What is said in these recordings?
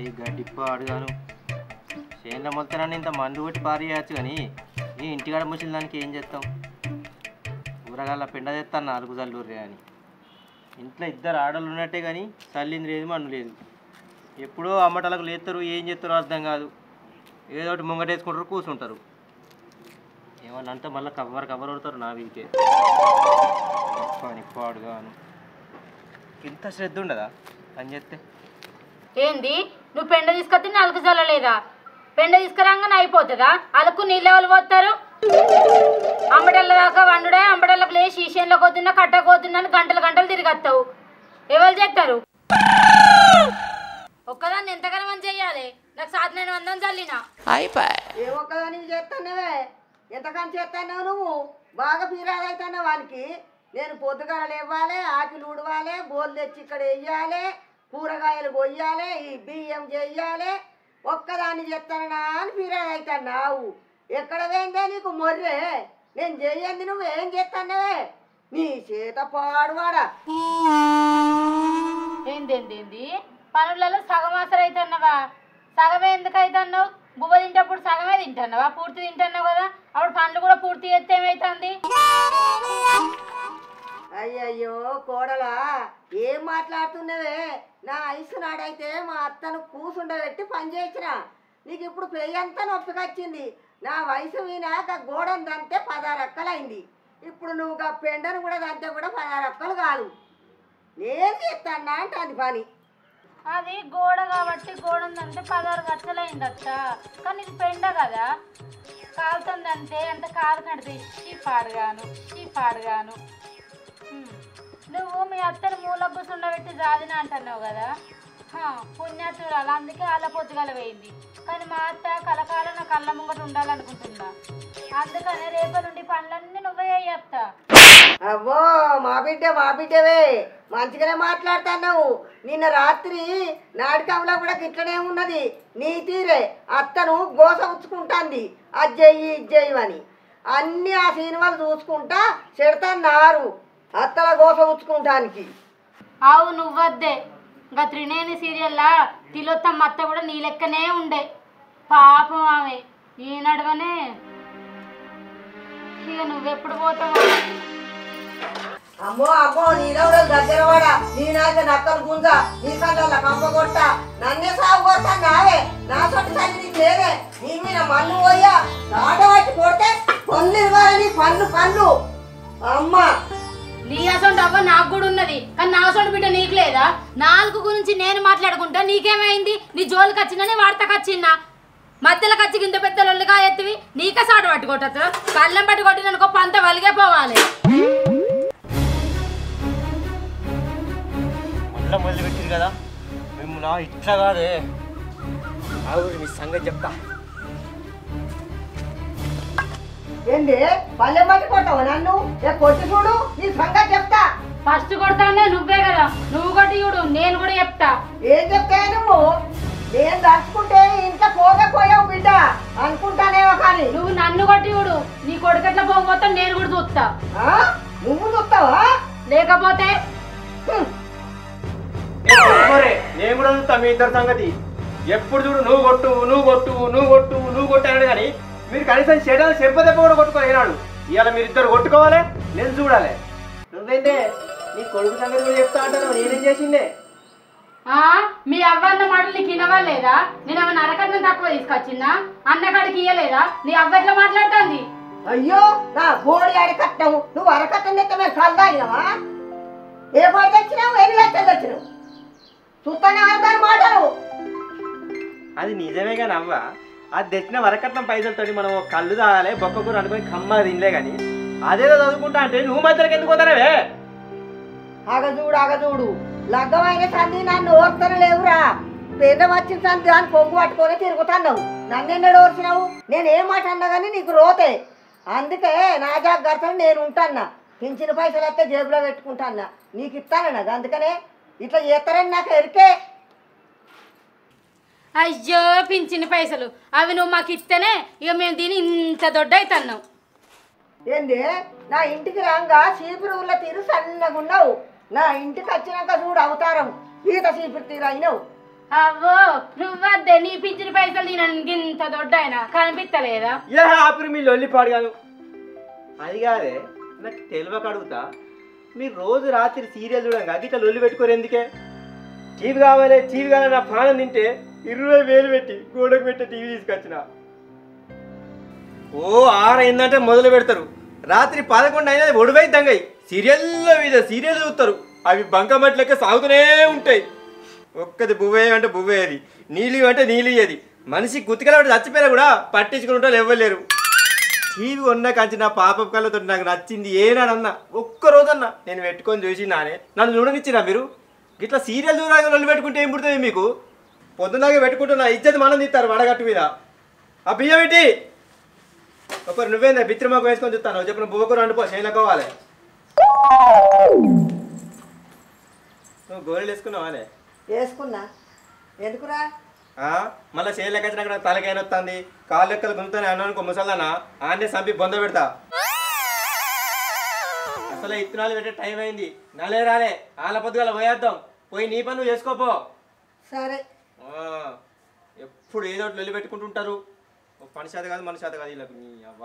ఈ గడ్డిప్ప అడుగాను చేనులో మొత్తాన్ని ఇంత మందు కొట్టి పారేయచ్చు కానీ ఈ ఇంటికాడ ముసిన దానికి ఏం చేస్తాం ఊరగాళ్ళ పెండ తెస్తాను 4 చల్లూరే అని ఇంట్లో 2 ఆడలు ఉన్నట్టే కానీ చల్లింది లేదు మన్ను లేదు ఎప్పుడో అమ్మటాలకు లేస్తారు ఏం చేస్తారో అర్థం కాదు ఏదో ఒకటి ముంగటేసుకుంటారు కూర్చుంటారు ఏమన్నా అంతా మళ్ళీ కవర్ కొడతారు నా వీకే పాడుగాను ఇంత శ్రద్ధ ఉండదా అని చెప్తే ఏంది నువ్వు పెండ తీసుకొస్తే 4 చల్లలేదా పెండ తీసుకురాగానే అయిపోతుందా అలకు నీళ్ళు ఎవరు పోతారు అంబడల్ల దాకా వండుడే అంబడల్లకు లేచి ఈశాన్లోకి పోతున్నా కట్టకపోతున్నా గంటలు తిరిగొస్తావు ఎవరు చేస్తారు ఒక్కదాన్ని ఎంతగానో చెయ్యాలి నాకు సాధన నేను 100 చల్లినా ఏ ఒక్కదానికి చేస్తానవే ఎంతకని చేస్తావు నువ్వు బాగా పీరాదవుతున్నావు వానికి నేను పొద్దుగాలు ఇవ్వాలి ఆకిలు ఉడవాలి బోలు తెచ్చి ఇక్కడ వెయ్యాలి కూరగాయలు కొయ్యాలి ఈ బియ్యం చెయ్యాలి ఒక్కదాన్ని చేస్తానా అని పీరాదవుతున్నావు ఎక్కడ పోయిందే నీకు మొర్రే నేను చెయ్యంది నువ్వు ఏం చేస్తానవే నీ చేత పాడువాడా ఏంది పనులలో సగం ఆసరు అవుతున్నావా సగమే ఎందుకు అవుతున్నావు బువ్వ తింటప్పుడు సగమే తింటున్నావా పూర్తి తింటున్నావు కదా అప్పుడు పండ్లు కూడా పూర్తి చేస్తే ఏమవుతుంది అయ్యయ్యో కోడలా ఏం మాట్లాడుతున్నావే నా ఐసు నాడైతే మా అత్తను కూసుండబెట్టి పని చేసిన నీకు ఇప్పుడు పెయ్యంతా నొప్పికొచ్చింది నా వయసు వినాక గోడను దంతే 16 అక్కలైంది ఇప్పుడు నువ్వు పెండను కూడా దంతే కూడా 16 అక్కలు కాదు నేను చేస్తానా అంటే అది పని అది గోడ కాబట్టి గోడందంటే 16 గచ్చలైందట కానీ ఇది పెండ కదా కాలుతుందంటే అంత కాలు కడితే పాడుగాను నువ్వు మీ అత్తను మూల కూర్చుండబెట్టి జాదిన అంటున్నావు కదా పుణ్యాతురాలు అందుకే అలా పొద్దుగల వేయింది కానీ మా అత్త కలకాలం నా కళ్ళ ముంగట ఉండాలనుకుంటున్నా అందుకనే రేపటి నుండి పనులన్నీ నువ్వే అయ్యత్తా అవ్వో మా బిడ్డవే మంచిగానే మాట్లాడుతున్నావు నిన్న రాత్రి నాటకంలో కూడా గిట్లనే ఉన్నది నీ తీరే అత్తను గోస ఉచ్చుకుంటాంది అజ్జయ్యి ఇజ్జయ్యని అన్నీ ఆ సినిమాలు చూసుకుంటా చెడతాన్నారు అత్తల గోస ఉచ్చుకుంటానికి అవు నువ్వద్దే ఇంకా త్రినేని సీరియల్లా తిలోత్తమ్మ అత్త కూడా నీ లెక్కనే ఉండే పాపం ఆమె ఈ నడవనే ఇక నువ్వెప్పుడు పోతావు అమ్మో నీదవడ దగ్గరవాడ నీ నాక నక్కలు గుంజ నీ కళ్ళ కంప కొట్ట నన్నే సాగు కొడతా నావే నా సొట్టు తల్లి నీకు లేదే నీ మీద మన్ను పోయా ఆట పట్టి కొడితే పన్ను ఇవ్వాలి పన్ను అమ్మ నీ అసొంటి అవ్వ నాకు కూడా ఉన్నది కానీ నా అసొంటి బిడ్డ నీకు లేదా 4 గురించి నేను మాట్లాడుకుంటా నీకేమైంది నీ జోలికి వచ్చిందని వార్తకు వచ్చిన్నా మధ్యలో కచ్చి కింద పెద్ద లొల్లిగా ఎత్తివి నీకే సాట పట్టుకోవచ్చు కళ్ళం పట్టి కొట్టిననుకో పంత వలిగే పోవాలి మళ్ళీ మొదలుపెట్టింది కదా మేము నా ఇట్లా కాదే నీ సంగతి చెప్తా ఏంది పల్లెం పట్టి కొట్టావు నన్ను కొట్టి చూడు నీ సంగతి చెప్తా ఫస్ట్ కొడతానే నువ్వే కదా నువ్వు కొట్టి చూడు నేను కూడా చెప్తా ఏం చెప్తావు నువ్వు నేను దర్చుకుంటే ఇంట్లో పోయావు బిడ్డ అనుకుంటానేమో కానీ నువ్వు నన్ను కొట్టి చూడు నీ కొడుకట్ల పోగు మొత్తం నేను కూడా చూస్తా నువ్వు చూస్తావా లేకపోతే నేను కూడా చూస్తా మీ ఇద్దరు సంగతి ఎప్పుడు చూడు నువ్వు కొట్టాడు కానీ మీరు కనీసం చెడ్డలు చెప్పదెప్ప కూడా కొట్టుకోలేనాడు ఇవాళ మీరిద్దరు కొట్టుకోవాలి నేను చూడాలి నువ్వేంటే నీ కొడుకు సంగతి కూడా చెప్తా అంటాను నేనేం చేసిందే మీ అవ్వన్న మాటలు నీకు వినవాలేదా నేను ఏమన్నా అరకట్నం తక్కువ తీసుకొచ్చిందా అన్నకాడికి ఇయ్యలేదా నీ అవ్వ ఎట్లా మాట్లాడుతుంది అయ్యో నా బోడి అరకట్టవు నువ్వు అరకట్టం తెచ్చమే కలదాయినవా ఏ పడి తెచ్చినావు ఎన్ని లక్షలు తెచ్చినావు చూస్తానే అర్థాన్ని మాటలు అది నిజమే కానీ అవ్వ అది తెచ్చిన వరకట్నం పైసలతోటి మనం కళ్ళు తాగాలి బొక్కకూర అనుకుని కమ్మ తినలే కానీ అదేదో చదువుకుంటా అంటే నువ్వు మధ్యలోకి ఎందుకు పోతానవే అగజూడు లగ్గమైన సంధి నన్ను ఓర్తన లేవురా పెద్ద వచ్చిన సంధి దాన్ని పొంగు పట్టుకొని తిరుగుతున్నావు నన్నెన్నడు ఓర్చినావు నేనేం మాట అన్నా కానీ నీకు రోతే అందుకే నా జాగ్రత్తలు నేను ఉంటాన్నా పింఛన్ పైసలు వస్తే జేబులో పెట్టుకుంటాన్నా నీకు ఇస్తానన్నది అందుకనే ఇట్లా చేస్తారని నాకు ఎరికే అయ్యో పింఛన్ పైసలు అవి నువ్వు మాకు ఇస్తేనే ఇక మేము దీని ఇంత దొడ్డ అవుతున్నావు ఏంది నా ఇంటికి రాగా చీపురు ఊళ్ళో తీరు సన్నగా ఉన్నావు నా ఇంటికి వచ్చినాక చూడు అవతారం ఈత చీపురు తీరు అయినావు అవ్వో నువ్వద్దే నీ పిచ్చిన పైసలు నేను ఇంత దొడ్డాయన కనిపిస్తలేదా ఏ ఆపిరి మీ లొల్లి పాడుగాను అది కాదే నాకు తెలియక అడుగుతా మీరు రోజు రాత్రి సీరియల్ చూడంగా ఇట్లా లొల్లి పెట్టుకోరు ఎందుకే టీవీ కావాలి నా ప్రాణం తింటే 20,000 పెట్టి గోడకు పెట్టి టీవీ తీసుకొచ్చిన ఓ 6 అయిందంటే మొదలు పెడతారు రాత్రి 11 అయినా ఒడివై దంగయి సీరియల్లో మీద సీరియల్ చూస్తారు అవి బంకమట్టి లెక్క సాగుతూనే ఉంటాయి ఒక్కది బువ్వే అంటే బువ్వేది నీలి అంటే నీలియది మనిషి గుర్తుకెళ్ళి చచ్చిపోయినా కూడా పట్టించుకుంటూ ఇవ్వలేరు టీవీ కొన్నా కంచి నా పాప కళ్ళతో నాకు నచ్చింది ఏనాడన్నా ఒక్కరోజన్నా నేను పెట్టుకొని చూసినానే నన్ను చూడనిచ్చినా మీరు ఇట్లా సీరియల్ చూడగా నన్ను పెట్టుకుంటే ఏం పుడుతుంది మీకు పొద్దున్నాగా పెట్టుకుంటున్నా ఇజ్జత్ మనం తీస్తారు వడగట్టు మీద ఆ బియ్యం ఏంటి ఒకరు నువ్వేందా బిత్రిమాకు వేసుకొని చూస్తాను చెప్పిన బువ్వకూర అండిపో చేయలేకోవాలి నువ్వు గోరెలు వేసుకున్నావానే వేసుకున్నా ఎందుకురా మళ్ళీ చేయలేక వచ్చినాక నాకు తలకైనా వస్తుంది కాళ్ళు లెక్కలు గుంజుతానే అన్నానుకో ముసల్దానా ఆన్నే సంపి బొంద పెడతా అసలు ఇత్తనాలు పెట్టే టైం అయింది నలే రాలే ఆల పొద్దుగాల పోయేద్దాం పోయి నీ పని నువ్వు చేసుకోపో సరే ఎప్పుడు ఏదో ఒకటి లొల్లి పెట్టుకుంటుంటారు పని శాత కాదు మన శాత కాదు వీళ్ళకి నీ అవ్వ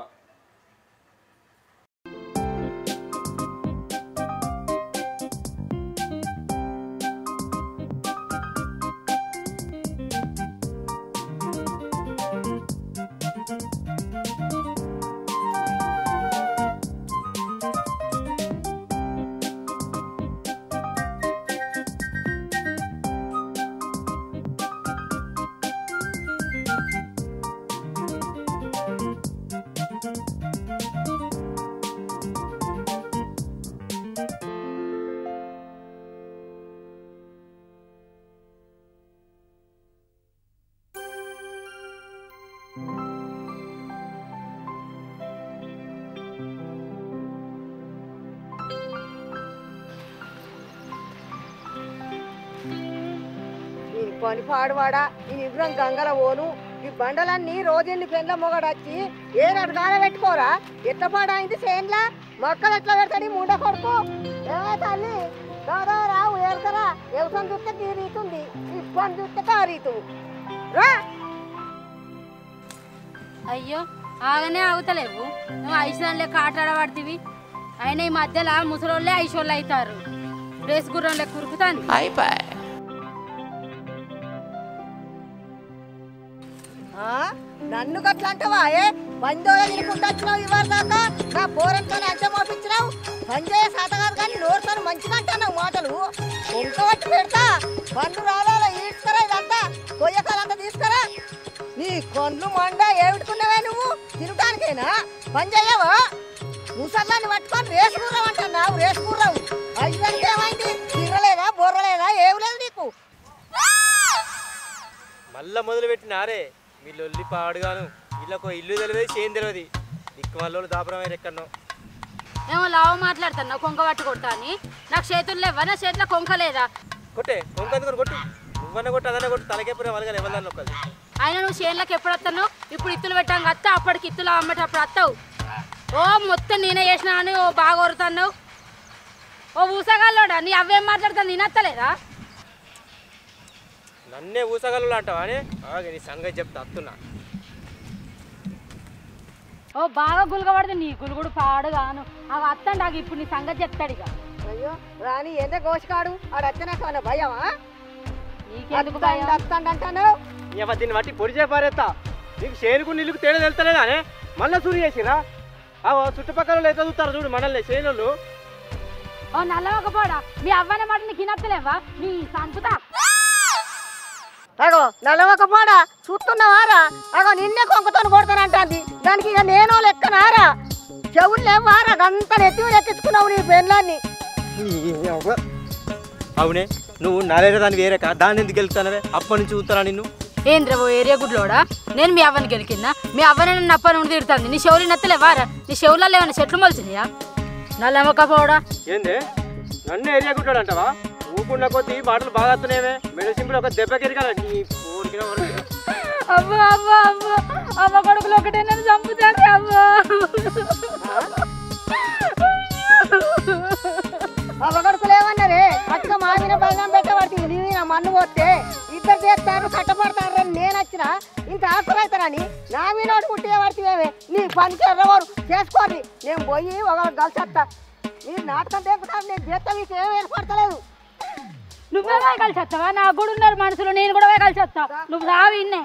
పని పాడువాడా ఈ ఇవ్వరం గంగల పోను ఈ బండలన్నీ రోజెన్ని పెండ్ల మొగడొచ్చి ఏ రకాల పెట్టుకోరా ఎట్లా పాడైంది చేన్లా మొక్కలు ఎట్లా పెడతాడు ముండ కొడుకు ఏమో తల్లి దాదా రావు ఏరుకరా వ్యవసాయం చూస్తే తీరీతుంది ఇప్పని చూస్తే తారీతు రా అయ్యో ఆగనే ఆగుతలేవు నువ్వు ఐశ్వర్యం లెక్క ఆటాడబడుతుంది అయినా ఈ మధ్యలో ముసలోళ్ళే ఐశ్వర్లు అవుతారు రేసు గుర్రం లెక్క కురుకుతాను నన్ను గట్లా అంటావా బందోళ తినుకుంటూ వచ్చినావు ఇవాళ దాకా నా పోరంతో అంచె మోపించినావు పనిచేయ శాత కాదు కానీ నోరుతో మంచిగా అంటున్నావు మాటలు కొంక పట్టి పెడతా బండ్లు రావాలా ఈడ్చుకరా ఇదంతా కొయ్యకాలంతా తీసుకురా నీ కొండ్లు మండ ఏమిటుకున్నావే నువ్వు తినడానికైనా పని చేయవా ముసల్లాన్ని పట్టుకొని రేసు కూరవు అంటున్నావు రేసు కూరవు ఐదానికి ఏమైంది తినలేదా బొర్రలేదా ఏమి లేదు నీకు మళ్ళా మొదలు పెట్టినారే మీ లొల్లి పాడుగాను వీళ్ళకు ఇల్లు తెలియదు చేయం తెలియదు దిక్కు వాళ్ళు దాపరమైన ఎక్కడో ఏమో లావు మాట్లాడుతున్నావు కొంక పట్టు కొట్టా అని నాకు చేతులు లేవా నా చేతిలో కొంక లేదా కొట్టే కొంక అందుకొని కొట్టు నువ్వన్న కొట్టు అదన్న కొట్టు తలకెప్పుడు వాళ్ళగా ఎవరిదాన్ని ఒక్కది అయినా నువ్వు చేనులకు ఎప్పుడు వస్తావు ఇప్పుడు ఇత్తులు పెట్టాక వస్తా అప్పటికి ఇత్తులు అమ్మటప్పుడు వస్తావు ఓ మొత్తం నేనే చేసినా అని ఓ బాగా కొరుతున్నావు ఓ ఊసగాల్లోడా నీ అవేం మాట్లాడుతాను నేను వస్తలేదా నన్నే ఊసగలు అంటావా అని నీ సంగతి చెప్తా అత్తున్నా ఓ బాగా గులగబడితే నీ గులుగుడు పాడుగాను అవి వస్తాడు నాకు ఇప్పుడు నీ సంగతి చెప్తాడు ఇక అయ్యో రాని ఎంత గోషకాడు ఆడు వచ్చినాక భయమా నీకెందుకు భయం వస్తాడంటాను దీన్ని బట్టి పొడి చేపారేస్తా నీకు చేనుకు నీళ్ళకు తేడా తెలుస్తలేదా అని మళ్ళీ సూరి చేసిరా చుట్టుపక్కల ఎంత చూస్తారు చూడు మనల్ని చేనులు ఓ నల్లవకపోడా మీ అవ్వనే మాట నీకు వినత్తలేవా నీ సంపుతా అగో నల్లవకపోడా చూస్తున్నావారా అగో నిన్నే కొంకతో కొడతానంటాంది దానికి ఇక నేను లెక్కనారా చెవులు లేవారా అంతా నెత్తి ఎక్కించుకున్నావు నీ పెళ్ళాన్ని అవునే నువ్వు నరేరా దాన్ని వేరే దాన్ని ఎందుకు గెలుస్తానవే అప్పటి నుంచి చూస్తారా నిన్ను ఏంద్ర ఓ ఏరియా గుడ్లోడా నేను మీ అవ్వని గెలికిందా మీ అవ్వనే నన్ను అప్పని ఉండి తిడుతుంది నీ చెవులు నత్తలేవారా నీ చెవులలో ఏమైనా చెట్లు మొలిచినాయా నల్లమ్మకపోవడా ఏంది నన్ను ఏరియా గుడ్డాడు అంటావా ఊకున్న కొద్ది మాటలు బాగా వస్తున్నాయే మెడిసిన్ ఒక దెబ్బకి ఎదిగా నీ ఊరికిన అవ్వ అవ్వ అవ్వ అవ్వ కొడుకులు ఒకటే నన్ను చంపుతాడు అవ్వ అవ్వ కొడుకులు ఏమన్నారే అక్క మా మీద బలం పెట్టబడుతుంది నీ మన్ను పోతే ఇద్దరు చేస్తారు కట్టపడతారని నేను వచ్చిన ఇంత ఆకులు అవుతారని నా మీనోడు కుట్టే పడితేవే నీ పనికి ఎర్రవారు చేసుకోండి నేను పోయి ఒక కలిసేస్తా మీరు నాటకం తెప్పుతారు నేను చేస్తా మీకు ఏం ఏర్పడతలేదు నువ్వే కలిసి వస్తావా నాకు కూడా ఉన్నారు మనుషులు నేను కూడా కలిసి వస్తా నువ్వు రావి ఇన్నే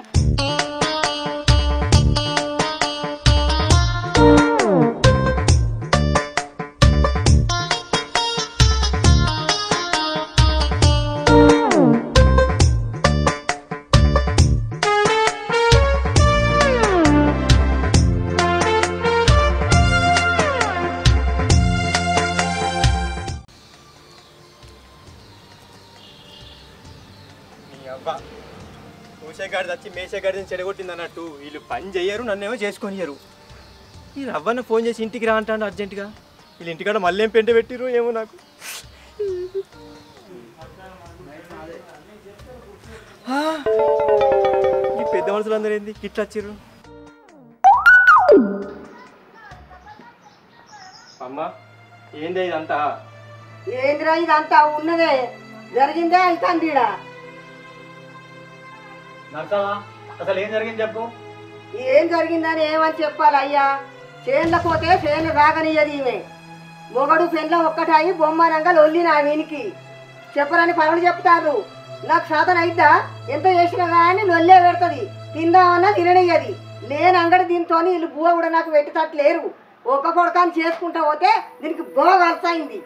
పూసేగాడి వచ్చి మేసేగాడిని చెడగొట్టింది అన్నట్టు వీళ్ళు పని చేయరు నన్నేమో చేసుకొనియరు ఈ రవ్వన్న ఫోన్ చేసి ఇంటికి రా అంటాడు అర్జెంటుగా వీళ్ళు ఇంటికాడ మళ్ళీ ఏం పెంట పెట్టిరు ఏమో నాకు ఈ పెద్ద మనుషులు అందరూ ఏంది ఇట్లా వచ్చిర్రు అమ్మా ఏంది ఇదంతా ఏంద్రా ఇదంతా ఉన్నదే జరిగిందే అవుతుంది ఈడ నర్సవా అసలు ఏం జరిగింది చెప్పు ఏం జరిగిందని ఏమని చెప్పాలి అయ్యా చేన్లకు పోతే చేన్లు రాగనియ్యదు ఈమె మొగడు పెండ్ల ఒక్కటాయి బొమ్మనంగా లొల్లిన వీనికి చెప్పరని పనులు చెప్తారు నాకు సాధన అయిద్దా ఎంత చేసినా కానీ లొల్లే పెడుతుంది తిందామన్నా తిననియ్యది లేని అంగడి దీంతో వీళ్ళు బువ్వ కూడా నాకు పెట్టేటట్లేరు ఒక్క కొడకాన్ని చేసుకుంటా పోతే దీనికి బువ్వ కలిసైంది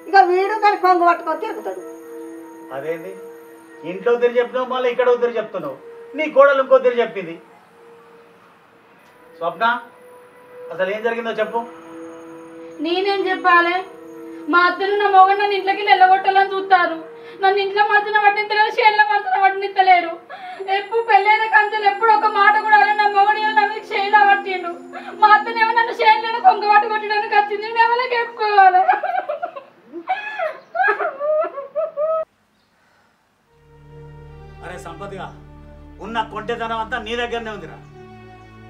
ఇక వీడు దానికి కొంగు పట్టుకొని తిరుగుతాడు అదేంటి ఇంట్లో తిరిగి చెప్తున్నావు మళ్ళీ ఇక్కడ తిరిగి చెప్తున్నావు నీ కోడలు ఇంకో తిరిగి చెప్పింది స్వప్న అసలు ఏం జరిగిందో చెప్పు నేనేం చెప్పాలి మా అత్తను నా మొగడు నన్ను ఇంట్లోకి వెళ్ళగొట్టాలని చూస్తారు నన్ను ఇంట్లో మధ్యన పట్టించలేరు షేర్ల మధ్యన పట్టించలేరు ఎప్పుడు పెళ్ళైన కంచెలు ఎప్పుడు ఒక మాట కూడా నా మొగడు నా మీద షేర్లా పట్టిండు మా అత్తనేమో నన్ను షేర్లను కొంగ పట్టు కొట్టడానికి వచ్చింది నేను ఎవరికి చెప్పుకోవాలి అరే సంపత్తిగా ఉన్న కొంటెతనం అంతా నీ దగ్గరనే ఉందిరా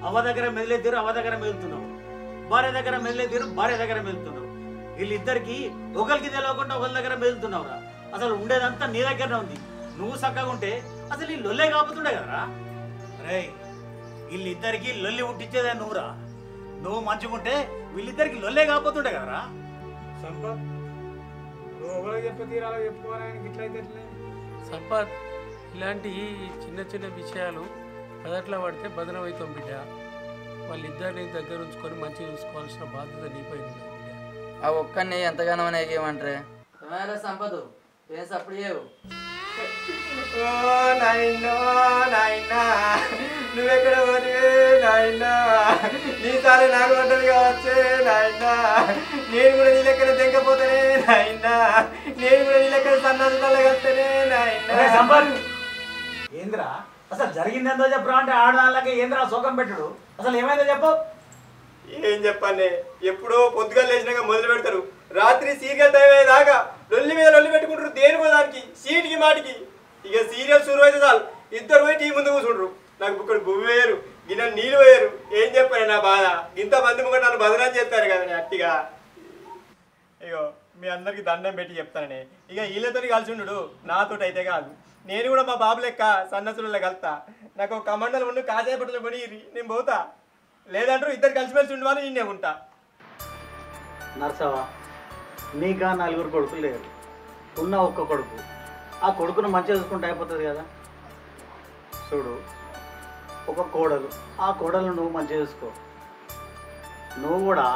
అవ్వ దగ్గర మెదిలే తీరు అవ్వ దగ్గర మెదులుతున్నావు భార్య దగ్గర మెదిలే తీరు భార్య దగ్గర మెదులుతున్నావు వీళ్ళిద్దరికి ఒకరికి తెలియకుండా ఒకరి దగ్గర మెదులుతున్నావురా అసలు ఉండేదంతా నీ దగ్గరనే ఉంది నువ్వు చక్కగా ఉంటే అసలు ఈ లొల్లే కాపుతుండే కదరా రే వీళ్ళిద్దరికి లొల్లి పుట్టించేదే నువ్వురా నువ్వు మంచుకుంటే వీళ్ళిద్దరికి లొల్లే కాపోతుండే కదరా సంపత్ నువ్వు ఒకరికి చెప్పే తీరాలో చెప్పుకోవాలని ఇట్లయితే సంపత్ ఇలాంటి చిన్న చిన్న విషయాలు అదట్లా పడితే బదనమవుతాం బిడ్డ వాళ్ళిద్దరిని దగ్గర ఉంచుకొని మంచిగా చూసుకోవాల్సిన బాధ్యత నీపై ఉంది బిడ్డ ఆ ఒక్కడిని ఎంతగానో ఏమంటారే సంపదు ఏం సప్పుడు చేయవు నువ్వెక్కడ పోనివే నాయనా నీసారి నాకు ఉంటుంది కావచ్చే నాయనా నేను కూడా నీ లెక్కన తెంకపోతానే నాయనా నేను కూడా నీ లెక్కన సన్నాలు తల్లగత్తనే నాయనా ఏంద్రా అసలు జరిగిందేందో చెప్పరా అంటే ఆడదాళ్ళకి ఏంద్రా సుఖం పెట్టుడు అసలు ఏమైందో చెప్పు ఏం చెప్పండి ఎప్పుడో పొద్దుగా లేచినాక మొదలు పెడతారు రాత్రి సీరియల్ టైం అయ్యేదాకా లొల్లి మీద లొల్లి పెట్టుకుంటారు దేనికో దానికి సీటికి మాటికి ఇక సీరియల్ షురు అయితే చాలు ఇద్దరు పోయి టీ ముందు కూర్చుంటారు నాకు ఇక్కడ బువ్వి వేయరు గిన్నె నీళ్ళు వేయరు ఏం చెప్పాను నా బాధ ఇంతమంది ముంగట నన్ను బదనాలు చేస్తారు కదా అట్టిగా ఇగో మీ అందరికి దండం పెట్టి చెప్తానని ఇక వీళ్ళతో కలిసి ఉండు నాతోటి అయితే కాదు నేను కూడా మా బాబు లెక్క సన్నసులలో కలుతా నాకు ఒక కమండలు ఉండి కాసేపట్లో కొని నేను పోతా లేదంటారు ఇద్దరు కలిసిమెలిసి ఉండమని నేనే ఉంటా నర్సవా నీకా నలుగురు కొడుకులు లేరు ఉన్న ఒక్క కొడుకు ఆ కొడుకును మంచిగా చూసుకుంటే అయిపోతుంది కదా చూడు ఒక కోడలు ఆ కోడలు నువ్వు మంచిగా చూసుకో నువ్వు కూడా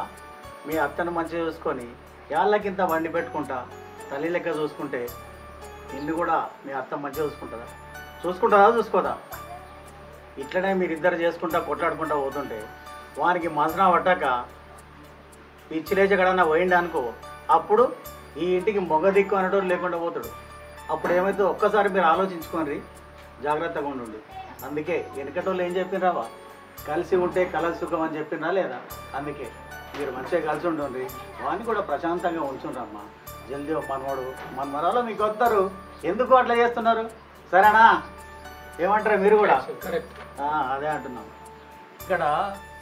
మీ అత్తను మంచిగా చూసుకొని యాళ్ళకింత వండి పెట్టుకుంటా తల్లి లెక్క చూసుకుంటే నిన్ను కూడా మీ అత్త మంచిగా చూసుకుంటుందా చూసుకోదా ఇట్లనే మీరిద్దరు చేసుకుంటా కొట్లాడుకుంటా పోతుంటే వానికి మసనా పట్టాక పిచ్చిలేచగడన్నా పోయింది అనుకో అప్పుడు ఈ ఇంటికి మొగ దిక్కు అనడం లేకుండా పోతాడు అప్పుడు ఏమైతే ఒక్కసారి మీరు ఆలోచించుకోండి జాగ్రత్తగా ఉండండి అందుకే వెనకటోళ్ళు ఏం చెప్పినరావా కలిసి ఉంటే కలసి సుఖం అని చెప్పినా లేదా అందుకే మీరు మంచిగా కలిసి ఉండండి వాడిని కూడా ప్రశాంతంగా ఉంచుండ్రమ్మా జల్దీ మనవరాలు మీకు వస్తారు ఎందుకు అట్లా చేస్తున్నారు సరేనా ఏమంటారు మీరు కూడా కరెక్ట్ అదే అంటున్నాం ఇక్కడ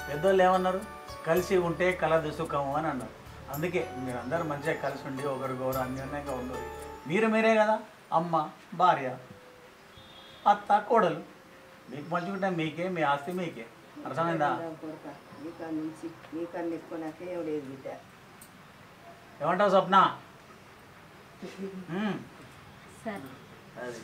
పెద్దోళ్ళు ఏమన్నారు కలిసి ఉంటే కలదు సుఖము అని అన్నారు అందుకే మీరందరూ మంచిగా కలిసి ఉండి ఒకరికొకరు అన్యోన్యంగా ఉండరు మీరే కదా అమ్మ భార్య అత్త కోడలు మీకు మంచిగా మీకే, మీ ఆస్తి మీకే. అర్థమైందా? నీకన్నా నుంచి నీకన్నా ఎక్కువ నాకేం లేదు బిడ్డ. ఏమంటావు స్వప్న? సరే అది